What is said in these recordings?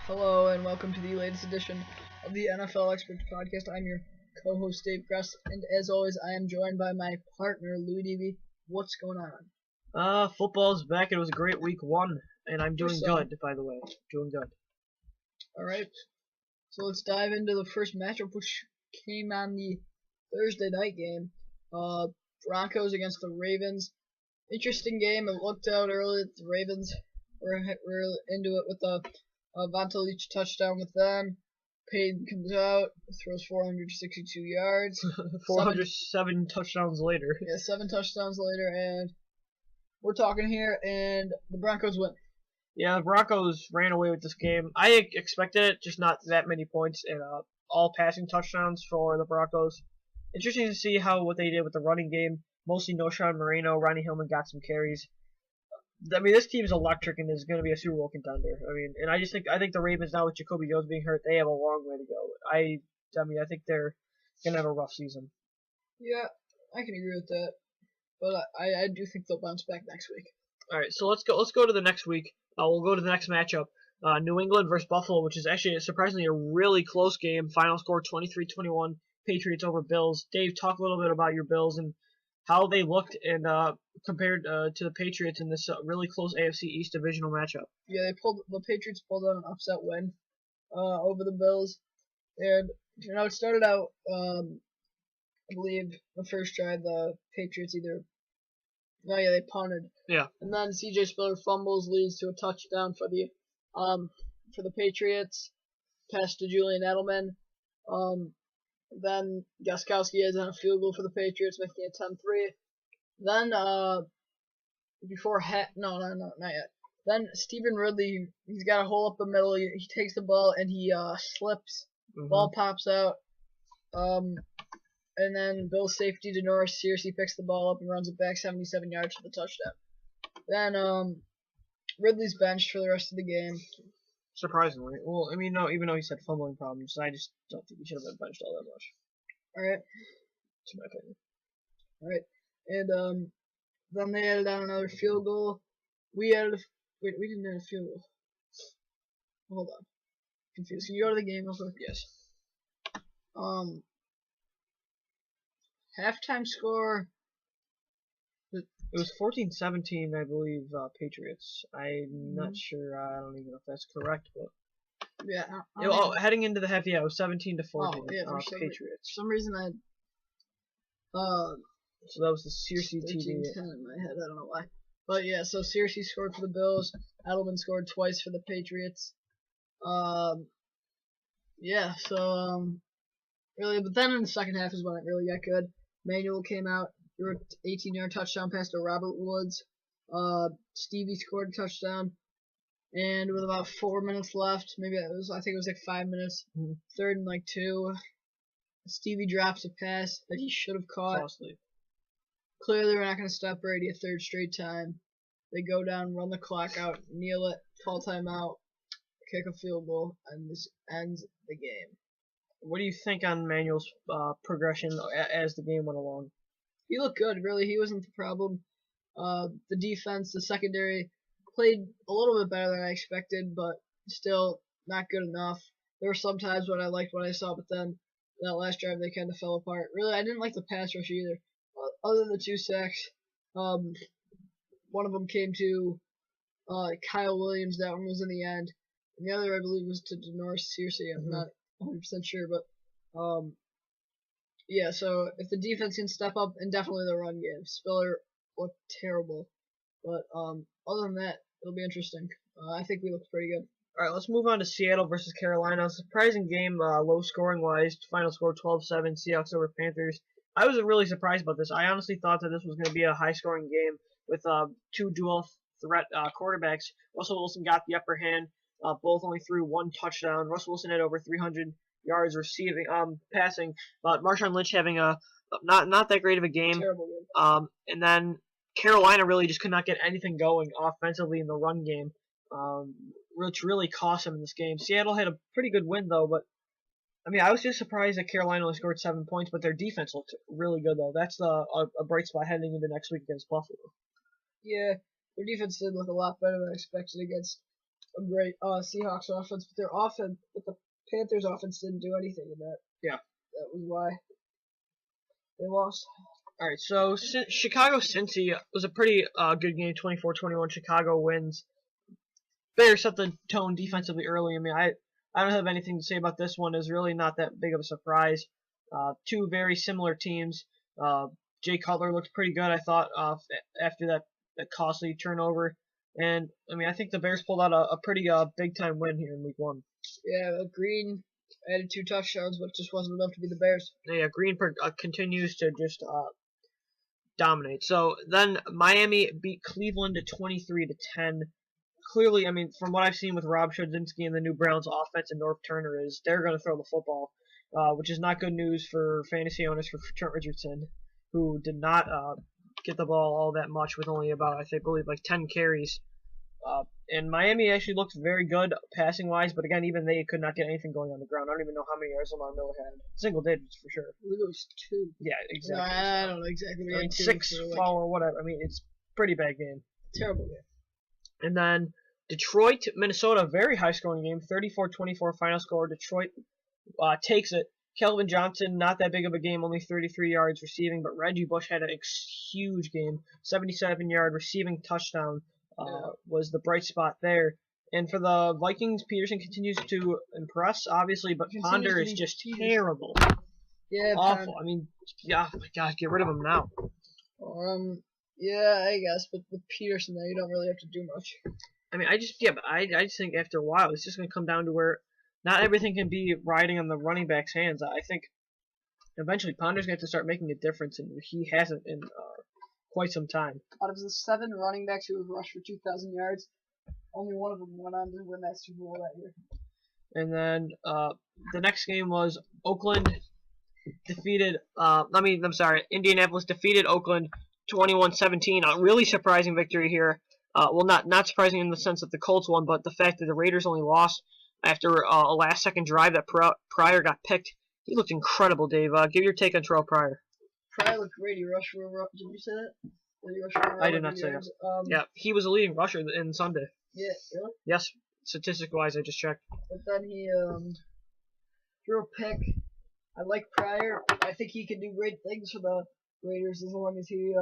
Hello and welcome to the latest edition of the NFL Experts podcast. I'm your co-host Dave Kress, and as always, I am joined by my partner Louis DB. What's going on? Football's back. It was a great week one, and I'm doing good, by the way. Doing good. All right, so let's dive into the first matchup, which came on the Thursday night game. Broncos against the Ravens. Interesting game. It looked out early that the Ravens were into it with the Vonta Leach touchdown with them. Payton comes out, throws 462 yards. 407 touchdowns later. Yeah, 7 touchdowns later, and we're talking here, and the Broncos win. Yeah, the Broncos ran away with this game. I expected it, just not that many points, and all passing touchdowns for the Broncos. Interesting to see what they did with the running game. Mostly no Sean Moreno. Ronnie Hillman got some carries. I mean, this team's electric and is going to be a Super Bowl contender. And I think the Ravens now with Jacoby Jones being hurt, they have a long way to go. I think they're going to have a rough season. Yeah, I can agree with that, but I do think they'll bounce back next week. All right, so let's go to the next week. We'll go to the next matchup, New England versus Buffalo, which is actually surprisingly a really close game. Final score 23-21, Patriots over Bills. Dave, talk a little bit about your Bills and how they looked and compared to the Patriots in this really close AFC East divisional matchup. Yeah, the Patriots pulled out an upset win over the Bills, and it started out. I believe the first drive the Patriots they punted. Yeah. And then C.J. Spiller fumbles, leads to a touchdown for the Patriots. Pass to Julian Edelman. Then Gostkowski has a field goal for the Patriots, making it 10-3. Then not yet. Then Stephen Ridley, he's got a hole up the middle. He takes the ball and he slips. Mm-hmm. Ball pops out. And then Bill's safety Denoris Searcy picks the ball up and runs it back 77 yards for the touchdown. Then Ridley's benched for the rest of the game. Surprisingly. Well, I mean, no, even though he's had fumbling problems, I just don't think he should have been benched all that much. All right. To my opinion. All right. And then they added on another field goal. We didn't add a field goal. Hold on. Confused. Can you go to the game real quick? Yes. Halftime score. It was 14-17, I believe, Patriots. I'm not sure. I don't even know if that's correct, but yeah. Heading into the half, it was 17-14. Patriots. For some reason, so that was the Searcy TV. In my head, I don't know why. But yeah, so Searcy scored for the Bills. Edelman scored twice for the Patriots. Really, but then in the second half is when it really got good. Manuel came out, threw an 18-yard touchdown pass to Robert Woods. Stevie scored a touchdown, and with about 4 minutes left, I think it was like 5 minutes, 3rd and 2, Stevie drops a pass that he should have caught. Costly. Clearly, we're not going to stop Brady a third straight time. They go down, run the clock out, kneel it, call timeout, kick a field goal, and this ends the game. What do you think on Manuel's progression as the game went along? He looked good, really. He wasn't the problem. The defense, the secondary, played a little bit better than I expected, but still not good enough. There were some times when I liked what I saw, but then that last drive they kind of fell apart. Really, I didn't like the pass rush either. Other than the 2 sacks, one of them came to Kyle Williams. That one was in the end. And the other, I believe, was to Denoris Searcy. I'm not 100% sure, but so if the defense can step up, and definitely the run game. Spiller looked terrible, but other than that, it'll be interesting. I think we looked pretty good. All right, let's move on to Seattle versus Carolina. Surprising game, low scoring wise. Final score 12-7, Seahawks over Panthers. I was really surprised about this. I honestly thought that this was going to be a high scoring game with 2 dual threat quarterbacks. Russell Wilson got the upper hand. Both only threw 1 touchdown. Russell Wilson had over 300 yards passing, but Marshawn Lynch having a not that great of a game. Terrible game. And then Carolina really just could not get anything going offensively in the run game, which really cost them in this game. Seattle had a pretty good win though, but I mean, I was just surprised that Carolina only scored 7 points, but their defense looked really good though. That's a bright spot heading into next week against Buffalo. Yeah, their defense did look a lot better than I expected against a great Seahawks offense, but the Panthers offense didn't do anything in that. Yeah. That was why they lost. All right, so Chicago-Cincy was a pretty good game, 24-21. Chicago wins. Bears set the tone defensively early. I mean, I don't have anything to say about this one. It's really not that big of a surprise. Two very similar teams. Jay Cutler looked pretty good, I thought, after that costly turnover. And, I mean, I think the Bears pulled out a pretty big-time win here in Week 1. Yeah, Green added 2 touchdowns, but it just wasn't enough to be the Bears. Yeah, Green continues to just dominate. So then Miami beat Cleveland 23-10. Clearly, I mean, from what I've seen with Rob Schodzinski and the new Browns offense and North Turner is they're going to throw the football, which is not good news for fantasy owners for Trent Richardson, who did not get the ball all that much with only about, I believe, like 10 carries. And Miami actually looked very good passing-wise, but again, even they could not get anything going on the ground. I don't even know how many yards Lamar Miller had. Single digits for sure. I believe it was 2. Yeah, exactly. No, I don't know exactly. I mean, 6 or whatever. I mean, it's a pretty bad game. Terrible game. And then Detroit, Minnesota, very high-scoring game, 34-24 final score. Detroit takes it. Kelvin Johnson, not that big of a game, only 33 yards receiving, but Reggie Bush had a huge game, 77-yard receiving touchdown. Was the bright spot there. And for the Vikings, Peterson continues to impress, obviously, but Ponder is just terrible. Yeah, awful. I mean, yeah, oh my God, get rid of him now. Yeah, I guess, but with Peterson there, you don't really have to do much. I mean, I just think after a while, it's just going to come down to where not everything can be riding on the running back's hands. I think eventually Ponder's going to have to start making a difference, and he hasn't in quite some time. Out of the 7 running backs who have rushed for 2,000 yards, only one of them went on to win that Super Bowl that year. And then the next game was Indianapolis defeated Oakland 21-17. A really surprising victory here. Well, not surprising in the sense that the Colts won, but the fact that the Raiders only lost after a last-second drive that Pryor got picked. He looked incredible, Dave. Give your take on Terrell Pryor. Pryor looked great. He rushed for did you say that? I did not say that. Yeah, he was a leading rusher in Sunday. Yeah, really? Yes, statistic-wise, I just checked. But then he threw a pick. I like Pryor. I think he can do great things for the Raiders as long as he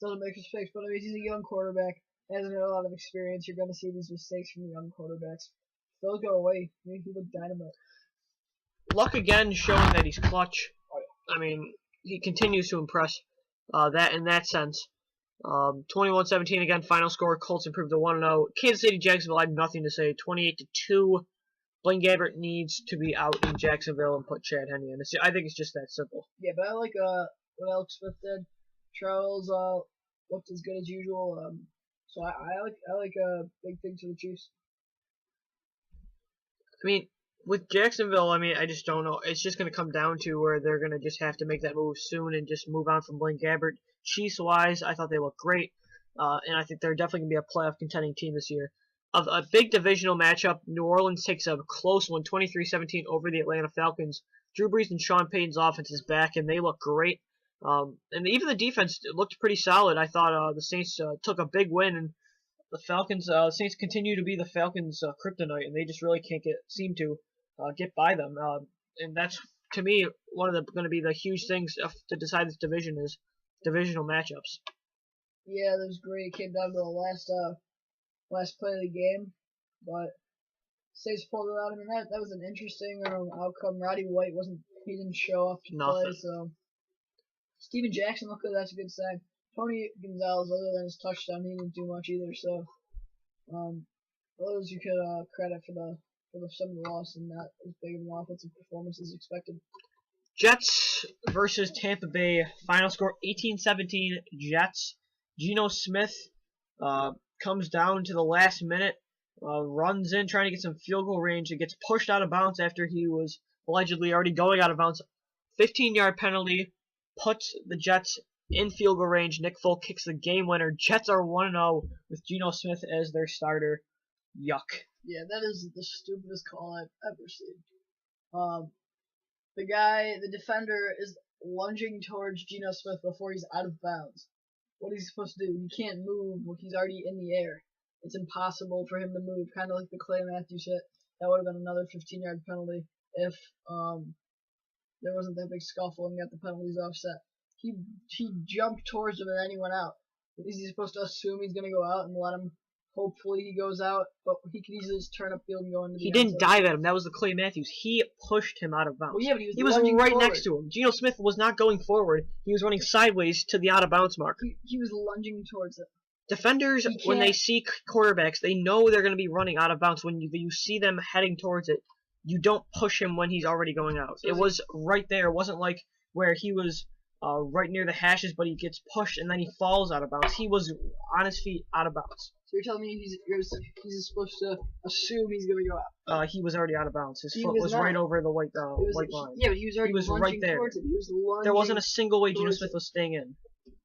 doesn't make mistakes. But I mean, he's a young quarterback. Hasn't had a lot of experience. You're going to see these mistakes from young quarterbacks. If those go away, he looked dynamite. Luck again showing that he's clutch. I mean, he continues to impress that in that sense. 21-17 again, final score. Colts improved to 1-0. Kansas City, Jacksonville, I have nothing to say. 28-2. Blaine Gabbert needs to be out in Jacksonville and put Chad Henne in. I think it's just that simple. Yeah, but I like what Alex Smith did. Charles looked as good as usual. So I like big things for the Chiefs. I mean, with Jacksonville, I mean, I just don't know. It's just going to come down to where they're going to just have to make that move soon and just move on from Blaine Gabbert. Chiefs-wise, I thought they looked great, and I think they're definitely going to be a playoff contending team this year. Of a big divisional matchup, New Orleans takes a close one, 23-17 over the Atlanta Falcons. Drew Brees and Sean Payton's offense is back, and they look great. And even the defense looked pretty solid. I thought the Saints took a big win, and the Saints continue to be the Falcons' kryptonite, and they just really can't seem to get by them. And that's, to me, one of going to be the huge things to decide this division is divisional matchups. Yeah, that was great. It came down to the last play of the game, but Saints pulled it out. I mean, that was an interesting outcome. Roddy White didn't show up to play, so Steven Jackson looked good. That's a good sign. Tony Gonzalez, other than his touchdown, he didn't do much either. So, those you could credit for some of the loss and not as big of an offensive performance as expected. Jets versus Tampa Bay. Final score 18-17 Jets. Geno Smith comes down to the last minute, runs in trying to get some field goal range. It gets pushed out of bounds after he was allegedly already going out of bounds. 15-yard penalty puts the Jets in field goal range. Nick Folk kicks the game winner. Jets are 1-0 with Geno Smith as their starter. Yuck. Yeah, that is the stupidest call I've ever seen. The defender is lunging towards Geno Smith before he's out of bounds. What is he supposed to do? He can't move when he's already in the air. it's impossible for him to move, kind of like the Clay Matthews hit. That would have been another 15-yard penalty if there wasn't that big scuffle and got the penalties offset. He jumped towards him and then he went out. Is he supposed to assume he's gonna go out and let him? Hopefully he goes out, but he could easily just turn upfield and go into the He end didn't zone. dive at him. That was the Clay Matthews. He pushed him out of bounds. Well, yeah, but he was lunging right forward. next to him. Geno Smith was not going forward. He was running sideways to the out of bounds mark. He was lunging towards it. Defenders, when they see quarterbacks, they know they're going to be running out of bounds. When you see them heading towards it, you don't push him when he's already going out. So it was right there. It wasn't like where he was right near the hashes, but he gets pushed and then he falls out of bounds. He was on his feet out of bounds. So you're telling me he's supposed to assume he's going to go out? He was already out of bounds. His foot was not. right over the white line. Yeah, but he was already right lunging there. towards it. He was lunging. There wasn't a single way Geno towards Smith it. was staying in.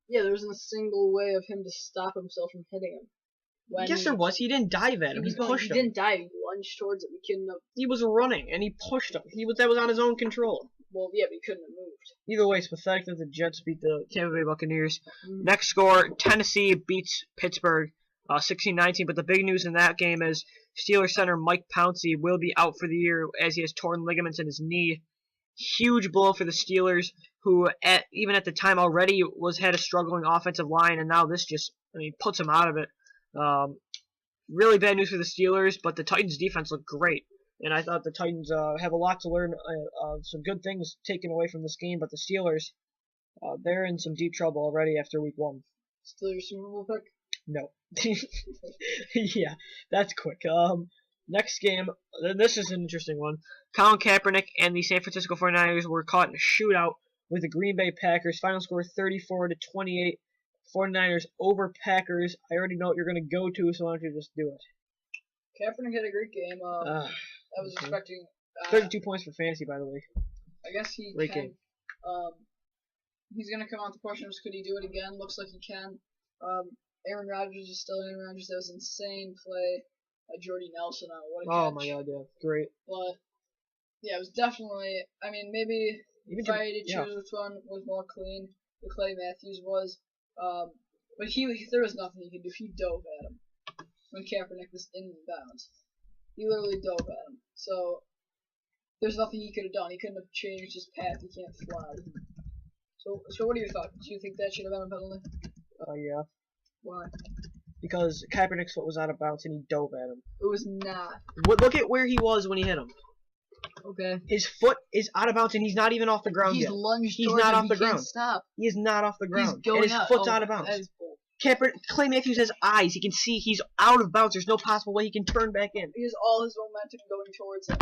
Yeah, there wasn't a single way of him to stop himself from hitting him. Yes, there was. He didn't dive at him. He pushed him. He didn't dive. He lunged towards him. He couldn't have. He was running, and he pushed him. That was on his own control. Well, yeah, but he couldn't have moved. Either way, it's pathetic that the Jets beat the Tampa Bay Buccaneers. Next score, Tennessee beats Pittsburgh 16-19, but the big news in that game is Steelers center Mike Pouncey will be out for the year as he has torn ligaments in his knee. Huge blow for the Steelers, who even at the time already had a struggling offensive line, and now this just, puts him out of it. Really bad news for the Steelers, but the Titans' defense looked great. And I thought the Titans have a lot to learn, some good things taken away from this game, but the Steelers, they're in some deep trouble already after week 1. Still your Super Bowl pick? No. Yeah, that's quick. Next game, this is an interesting one. Colin Kaepernick and the San Francisco 49ers were caught in a shootout with the Green Bay Packers. Final score 34-28. 49ers over Packers. I already know what you're going to go to, so why don't you just do it? Kaepernick had a great game. I was expecting 32 points for fantasy, by the way. I guess he great can. Game. He's gonna come out. The question is, could he do it again? Looks like he can. Aaron Rodgers is still Aaron Rodgers. That was insane play. Jordy Nelson on what a catch. Oh my God, yeah, great. But yeah, it was definitely. Maybe if I had to choose which one was more clean, the Clay Matthews was. But there was nothing he could do. He dove at him when Kaepernick was in bounds. He literally dove at him. So there's nothing he could have done. He couldn't have changed his path. He can't fly. So what are your thoughts? Do you think that should have been a penalty? Yeah. Why? Because Kaepernick's foot was out of bounds and he dove at him. It was not. Look at where he was when he hit him. Okay. His foot is out of bounds and he's not even off the ground He's yet. lunged He's towards not him. off the ground. Can't stop. He is not off the ground. He's going and his out. foot's out of bounds. That is bull. Clay Matthews has eyes. He can see he's out of bounds. There's no possible way he can turn back in. He has all his momentum going towards him.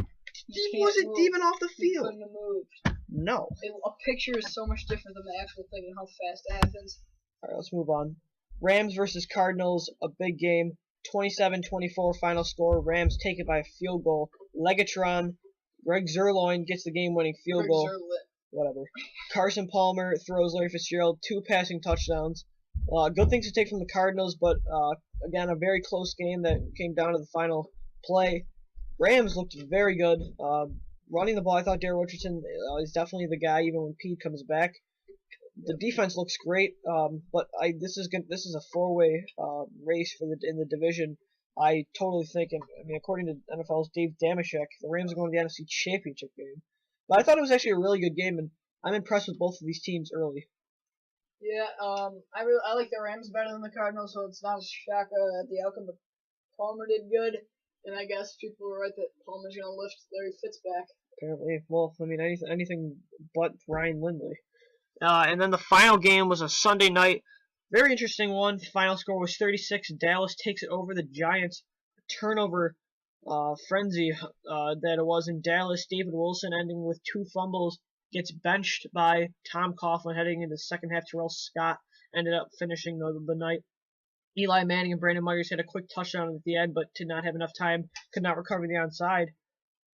He wasn't even off the He field. couldn't have moved. No. A picture is so much different than the actual thing and how fast it happens. Alright, let's move on. Rams versus Cardinals, a big game. 27-24 final score. Rams take it by a field goal. Legatron, Greg Zerloin gets the game-winning field goal. Whatever. Carson Palmer throws Larry Fitzgerald 2 passing touchdowns. Good things to take from the Cardinals, but again, a very close game that came down to the final play. Rams looked very good. Running the ball, I thought Darrell Richardson is definitely the guy, even when Pete comes back. The defense looks great, but this is a 4-way race in the division. I totally think, according to NFL's Dave Damashek, the Rams are going to the NFC Championship game. But I thought it was actually a really good game, and I'm impressed with both of these teams early. Yeah, I like the Rams better than the Cardinals, so it's not a shock at the outcome. But Palmer did good, and I guess people were right that Palmer's going to lift Larry Fitz back. Apparently, well, anything but Ryan Lindley. And then the final game was a Sunday night. Very interesting one. The final score was 36. Dallas takes it over the Giants. Turnover frenzy that it was in Dallas. David Wilson ending with 2 fumbles. Gets benched by Tom Coughlin heading into the second half. Terrell Scott ended up finishing the night. Eli Manning and Brandon Myers had a quick touchdown at the end, but did not have enough time. Could not recover the onside.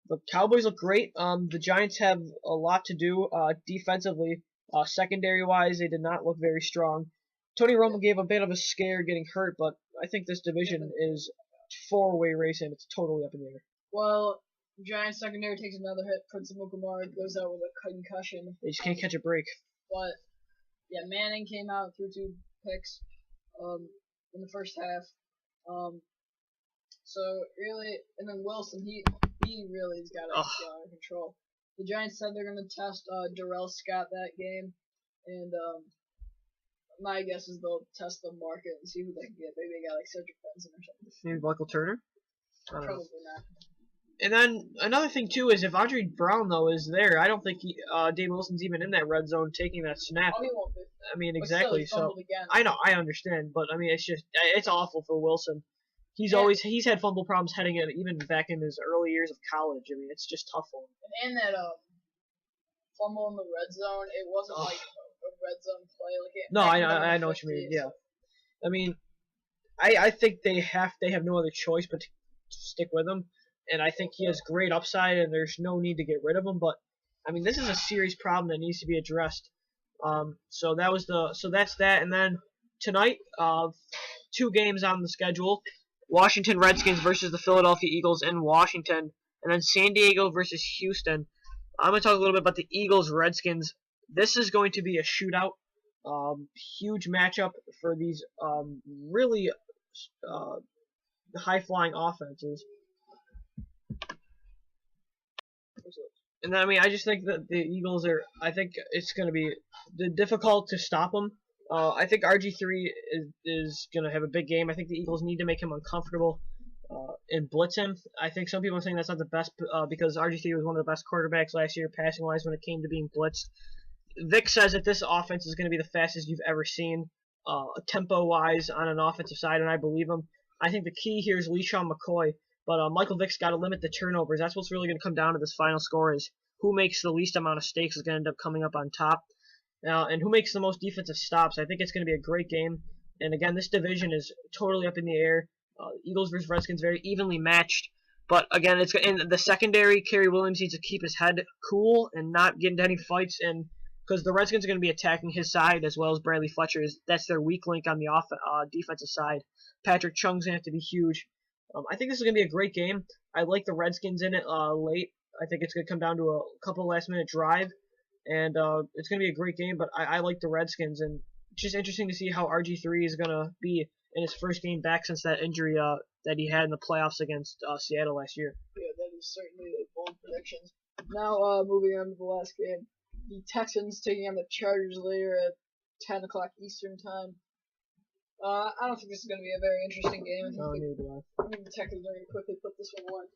The Cowboys look great. The Giants have a lot to do defensively. Secondary-wise, they did not look very strong. Tony Romo gave a bit of a scare getting hurt, but I think this division is 4-way race and it's totally up in the air. Well, Giants secondary takes another hit. Prince Mukamara goes out with a concussion. They just can't catch a break. But yeah, Manning came out, threw 2 picks in the first half. So really, and then Wilson, he really has got it Ugh. under control. The Giants said they're going to test Darrell Scott that game, and my guess is they'll test the market and see who they can get. Maybe they got like Cedric Benson or something. Maybe Michael Turner. Probably not. And then another thing too is if Andre Brown though is there, I don't think Dave Wilson's even in that red zone taking that snap. Oh, he won't be. I mean, But exactly. still, So again. I know, I understand, but I mean, it's awful for Wilson. He's had fumble problems heading in, even back in his early years of college. I mean, it's just tough for him. And that fumble in the red zone, it wasn't like a red zone play. No, I know what you mean. Yeah, I mean, I think they have no other choice but to stick with him, and I think he has great upside, and there's no need to get rid of him. But I mean, this is a serious problem that needs to be addressed. So that's that, and then tonight, 2 games on the schedule: Washington Redskins versus the Philadelphia Eagles in Washington, and then San Diego versus Houston. I'm gonna talk a little bit about the Eagles Redskins. This is going to be a shootout. Huge matchup for these really high-flying offenses. And then, I mean, I just think that the Eagles are. I think it's going to be difficult to stop them. I think RG3 is going to have a big game. I think the Eagles need to make him uncomfortable and blitz him. I think some people are saying that's not the best because RG3 was one of the best quarterbacks last year passing-wise when it came to being blitzed. Vic says that this offense is going to be the fastest you've ever seen, tempo-wise on an offensive side, and I believe him. I think the key here is LeSean McCoy, but Michael Vick's got to limit the turnovers. That's what's really going to come down to this final score is who makes the least amount of mistakes is going to end up coming up on top, and who makes the most defensive stops. I think it's going to be a great game, and again, this division is totally up in the air. Eagles versus Redskins very evenly matched. But again, it's in the secondary. Kerry Williams needs to keep his head cool and not get into any fights, and because the Redskins are going to be attacking his side as well as Bradley Fletcher. That's their weak link on the defensive side. Patrick Chung's going to have to be huge. I think this is going to be a great game. I like the Redskins in it late. I think it's going to come down to a couple last-minute drive, and it's going to be a great game, but I like the Redskins, and it's just interesting to see how RG3 is going to be in his first game back since that injury that he had in the playoffs against Seattle last year. Yeah, that is certainly a bold predictions. Now, moving on to the last game. The Texans taking on the Chargers later at 10 o'clock Eastern time. I don't think this is going to be a very interesting game. I think the Texans are going to quickly put this one away.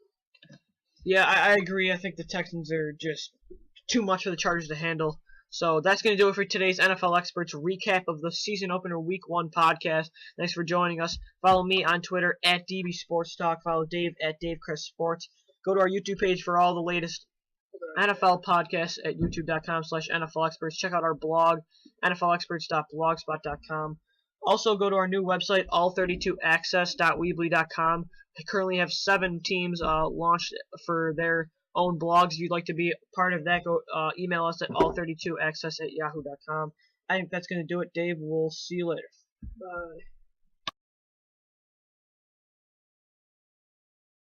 Yeah, I agree. I think the Texans are just too much for the Chargers to handle. So that's going to do it for today's NFL Experts recap of the season opener Week 1 podcast. Thanks for joining us. Follow me on Twitter at DB Sports Talk. Follow Dave at DaveChris Go to our YouTube page for all the latest NFL podcasts at youtube.com/NFLExperts. Check out our blog, NFLExperts.blogspot.com. Also, go to our new website, all32access.weebly.com. We currently have 7 teams launched for their own blogs. If you'd like to be part of that, go email us at all32access@yahoo.com. I think that's going to do it, Dave. We'll see you later. Bye.